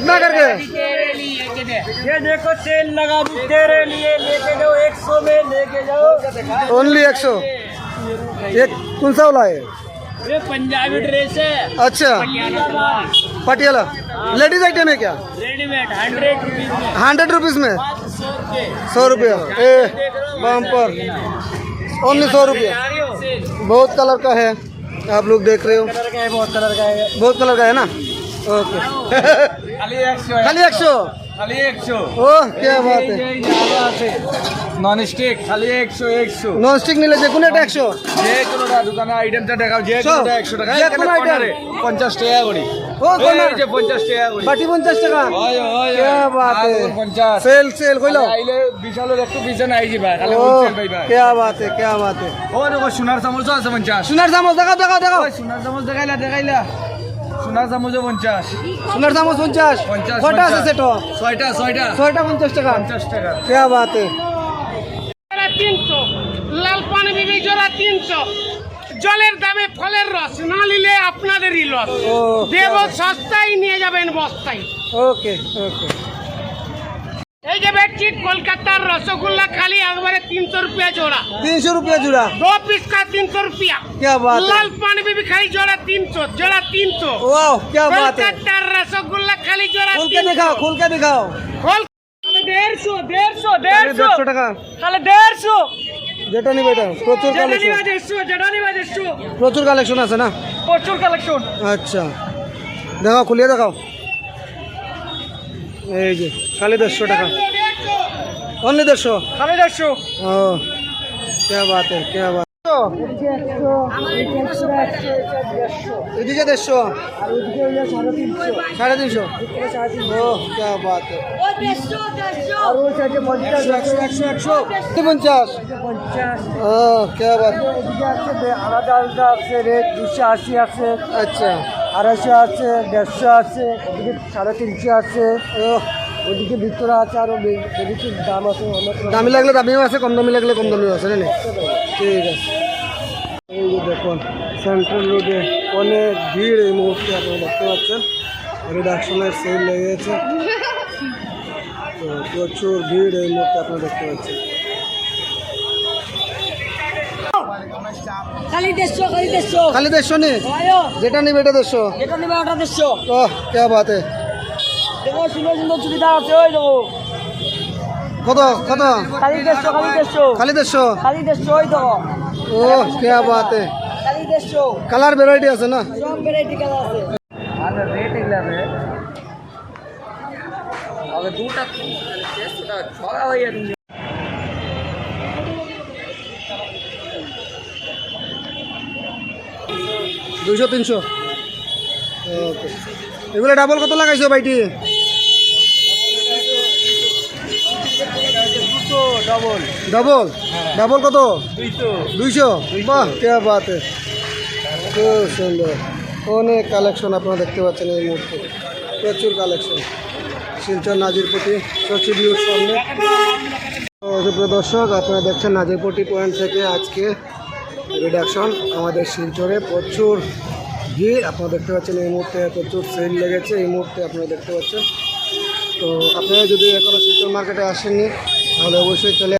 कितना करके? ये देखो सेल लगा दी तेरे लिए, लेके जाओ 100 में लेके जाओ। ओनली 100। ये कौन सा वाला है? ये पंजाबी ड्रेस है। अच्छा, पटियाला लेडीज आइटम है क्या? रेडीमेड 100 रुपीज में। 100 रुपीज में 100 रुपया। बम्पर ओनली 100 रुपया। बहुत कलर का है, आप लोग देख रहे हो। कलर का है, बहुत कलर का है। बहुत कलर का है ना। ओके खाली 100 खाली 100। खाली 100। ओह क्या बात है। नॉन स्टिक खाলি 100। নন স্টিক নিলে যে কোনো একটা 100। যে কোনোটা দোকানে আইটেমটা দেখাও, যে কোনোটা 100 টাকা। যে কোনো আইটেম 50 টাকা করে। ও এই যে 50 টাকা করে। বাটি 50 টাকা। ওই ওই क्या बात है। 50 সেল সেল কইলো। আইলে বিশালের একটু পিছনে আইজি ভাই, খালি ओह, হোলসেল ভাই ভাই। क्या बात है, क्या बात है। ও দেখো সোনার চামচ আছে 50। সোনার চামচ দেখাও দেখাও দেখাও। ওই সোনার চামচ দেখাইলা। সোনার চামচ 50। সোনার চামচ 50। 50 কয়টা আছে সেট? 6টা 6টা 50 টাকা। 50 টাকা। क्या बात है। 300 লাল পানি বিবি জোড়া 300। জলের দামে ফলের রস না নিলে আপনাদেরই লস। ও দেব সস্তায় নিয়ে যাবেন বস্তায়। ওকে ওকে। এই যে বেডশিট কলকাতার রসগোল্লা খালি একবারে 300 रुपया जोड़ा। 300 रुपया जुड़ा। 2 पीस का 300 रुपया। क्या बात है। लाल पानी बीबी खाली जोड़ा 300। जोड़ा 300। वाह क्या बात है। कलकत्तार रसगोल्ला खाली जोड़ा खोल के दिखाओ, खोल के दिखाओ। खोल 150 150 টাকা। খালি 150। যেটা নিবে এটা প্রচুর যেটা কালেকশন। নিবা 150, যেটা নিবা 150। প্রচুর কালেকশন আছে না। প্রচুর কালেকশন। আচ্ছা দেখাও, খুলিয়ে দেখাও। এই যে খালি 150 টাকা। অনলি 150। খালি 150। ও क्या बात है, क्या बात। এদিকে 150 350। ও क्या बात है। 50। ও क्या बात है। আলাদা আলাদা আছে রেট। 280 আছে, আচ্ছা 250 আছে, 150 আছে, ওদিকে 350 আছে, ও ওদিকে ভিতরে আছে আরো বেশি দাম আছে। অনেক দামি লাগলে দামিও আছে, কম দামি লাগলে কম দামিও আছে না। ঠিক আছে। এই যে দেখুন সেন্ট্রাল রোডে অনেক ভিড় এই মুহূর্তে আপনারা দেখতে পাচ্ছেন। রিডাকশনের সেল লেগেছে, তো প্রচুর ভিড় এই মুহূর্তে আপনারা দেখতে পাচ্ছেন। খালি 150, খালি 150। খালি 150 নি যেটা নিবে এটা 150। যেটা নিবে ওটা 150। ওহ क्या बात है। দেখো সুন্দর সুন্দর চুড়িদার আছে, ওই দেখো। কত কত? খালি 150, খালি 150। খালি 150। খালি 150, ওই দেখো। ওহ क्या बात है। খালি 150। কালার ভ্যারাইটি আছে না। সব ভ্যারাইটি কালার আছে। আর রেট এগুলাবে আগে দুটা 150 টাকা ছড়া হইয়া তুমি। 200 300। ওকে এগুলো ডাবল কত লাগাইছো ভাইটি? ডবল ডাবল ডাবল কত? 200। 200। বাহ क्या बात है। খুব সুন্দর অনেক কালেকশন আপনারা দেখতে পাচ্ছেন এই মুহূর্তে। প্রচুর কালেকশন শিলচর নাজিরপট্টি সচিবিউর সামনে। সুপ্রিয় দর্শক আপনারা দেখছেন নাজিরপট্টি পয়েন্ট থেকে আজকে রিডাকশন আমাদের শিলচরে প্রচুর ভিড় আপনারা দেখতে পাচ্ছেন। এই মুহূর্তে প্রচুর সেল লেগেছে এই মুহূর্তে আপনারা দেখতে পাচ্ছেন। তো আপনারা যদি এখনও শিলচর মার্কেটে আসেননি তাহলে অবশ্যই চলে